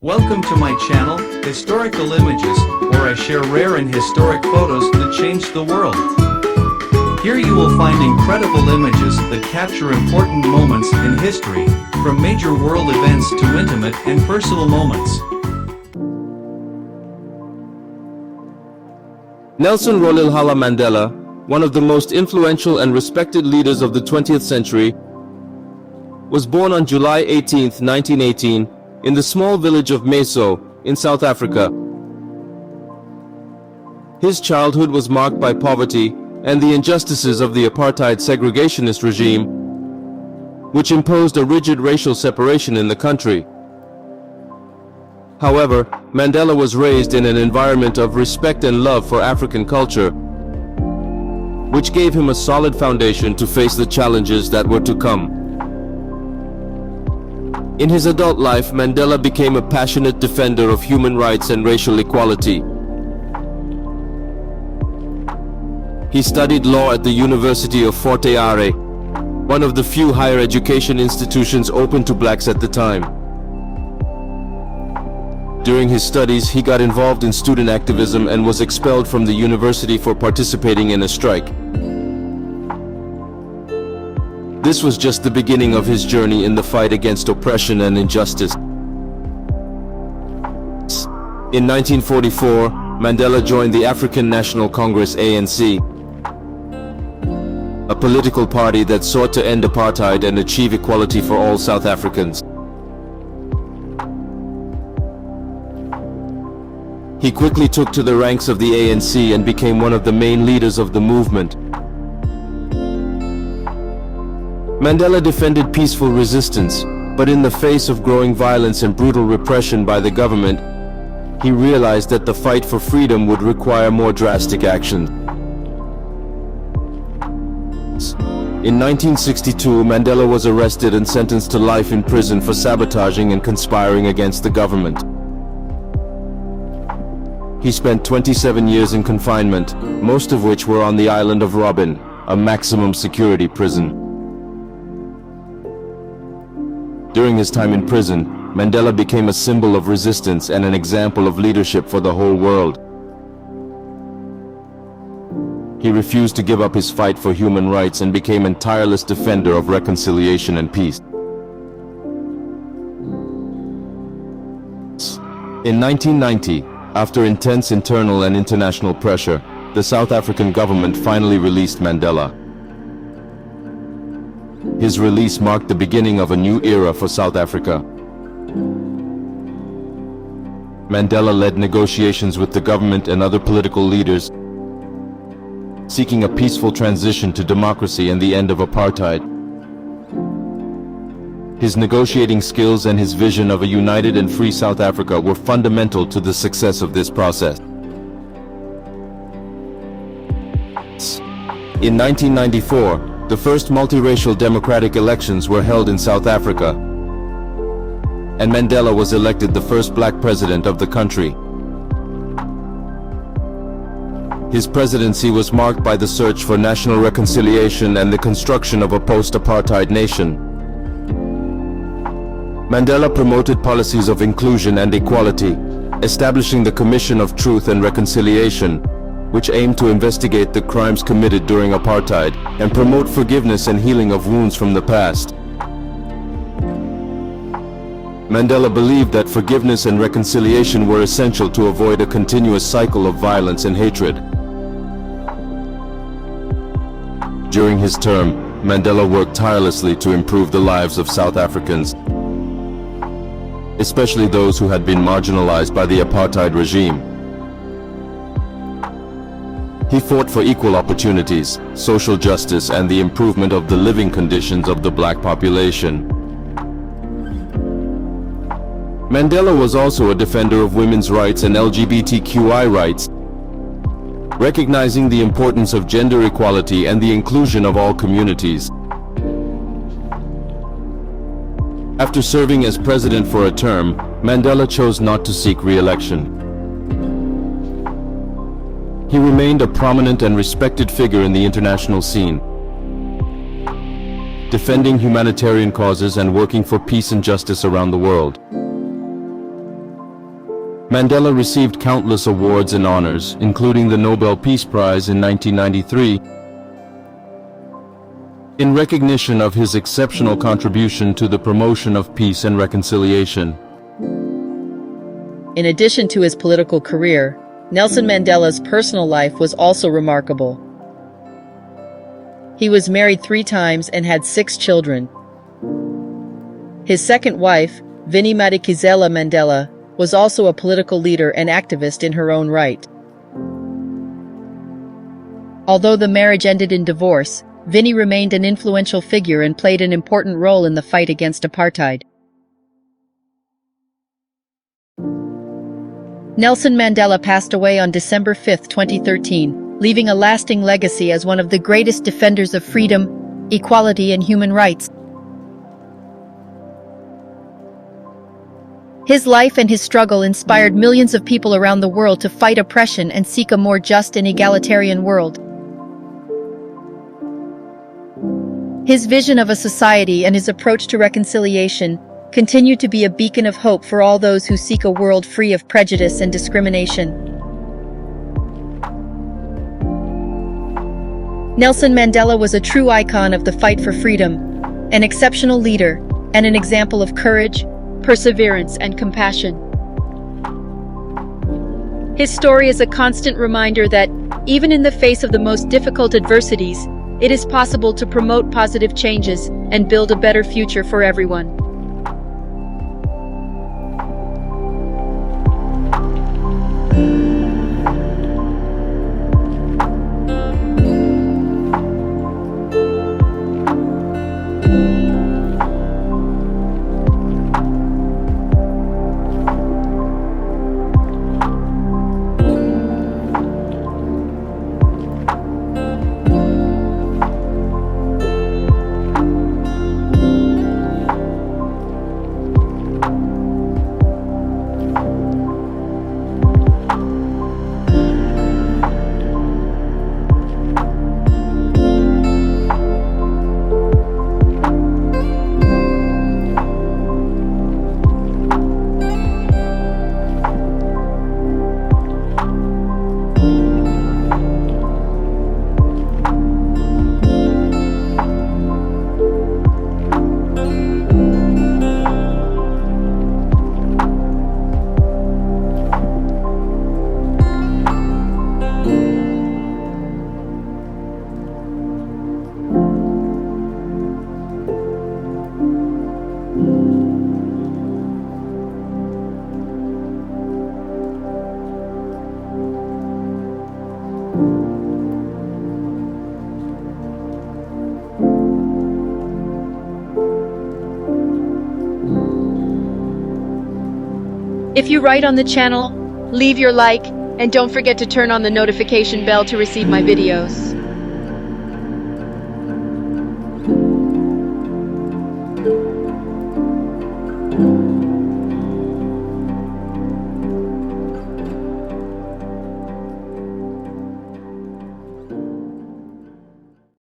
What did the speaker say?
Welcome to my channel, Historical Images, where I share rare and historic photos that changed the world. Here you will find incredible images that capture important moments in history, from major world events to intimate and personal moments. Nelson Rolihlahla Mandela, one of the most influential and respected leaders of the 20th century, was born on July 18, 1918, in the small village of Meso, in South Africa. His childhood was marked by poverty and the injustices of the apartheid segregationist regime, which imposed a rigid racial separation in the country. However, Mandela was raised in an environment of respect and love for African culture, which gave him a solid foundation to face the challenges that were to come. In his adult life, Mandela became a passionate defender of human rights and racial equality. He studied law at the University of Fort Hare, one of the few higher education institutions open to blacks at the time. During his studies, he got involved in student activism and was expelled from the university for participating in a strike. This was just the beginning of his journey in the fight against oppression and injustice. In 1944, Mandela joined the African National Congress (ANC), a political party that sought to end apartheid and achieve equality for all South Africans. He quickly took to the ranks of the ANC and became one of the main leaders of the movement. Mandela defended peaceful resistance, but in the face of growing violence and brutal repression by the government, he realized that the fight for freedom would require more drastic action. In 1962, Mandela was arrested and sentenced to life in prison for sabotaging and conspiring against the government. He spent 27 years in confinement, most of which were on the island of Robben, a maximum security prison. During his time in prison, Mandela became a symbol of resistance and an example of leadership for the whole world. He refused to give up his fight for human rights and became a tireless defender of reconciliation and peace. In 1990, after intense internal and international pressure, the South African government finally released Mandela. His release marked the beginning of a new era for South Africa. Mandela led negotiations with the government and other political leaders, seeking a peaceful transition to democracy and the end of apartheid. His negotiating skills and his vision of a united and free South Africa were fundamental to the success of this process. In 1994, the first multiracial democratic elections were held in South Africa, and Mandela was elected the first black president of the country. His presidency was marked by the search for national reconciliation and the construction of a post-apartheid nation. Mandela promoted policies of inclusion and equality, establishing the Commission of Truth and Reconciliation, which aimed to investigate the crimes committed during apartheid and promote forgiveness and healing of wounds from the past. Mandela believed that forgiveness and reconciliation were essential to avoid a continuous cycle of violence and hatred. During his term, Mandela worked tirelessly to improve the lives of South Africans, especially those who had been marginalized by the apartheid regime. He fought for equal opportunities, social justice, and the improvement of the living conditions of the black population. Mandela was also a defender of women's rights and LGBTQI rights, recognizing the importance of gender equality and the inclusion of all communities. After serving as president for a term, Mandela chose not to seek re-election. He remained a prominent and respected figure in the international scene, defending humanitarian causes and working for peace and justice around the world. Mandela received countless awards and honors, including the Nobel Peace Prize in 1993, in recognition of his exceptional contribution to the promotion of peace and reconciliation. In addition to his political career, Nelson Mandela's personal life was also remarkable. He was married 3 times and had 6 children. His second wife, Winnie Madikizela Mandela, was also a political leader and activist in her own right. Although the marriage ended in divorce, Winnie remained an influential figure and played an important role in the fight against apartheid. Nelson Mandela passed away on December 5, 2013, leaving a lasting legacy as one of the greatest defenders of freedom, equality, and human rights. His life and his struggle inspired millions of people around the world to fight oppression and seek a more just and egalitarian world. His vision of a society and his approach to reconciliation continue to be a beacon of hope for all those who seek a world free of prejudice and discrimination. Nelson Mandela was a true icon of the fight for freedom, an exceptional leader, and an example of courage, perseverance, and compassion. His story is a constant reminder that, even in the face of the most difficult adversities, it is possible to promote positive changes and build a better future for everyone. If you're right on the channel, leave your like, and don't forget to turn on the notification bell to receive my videos.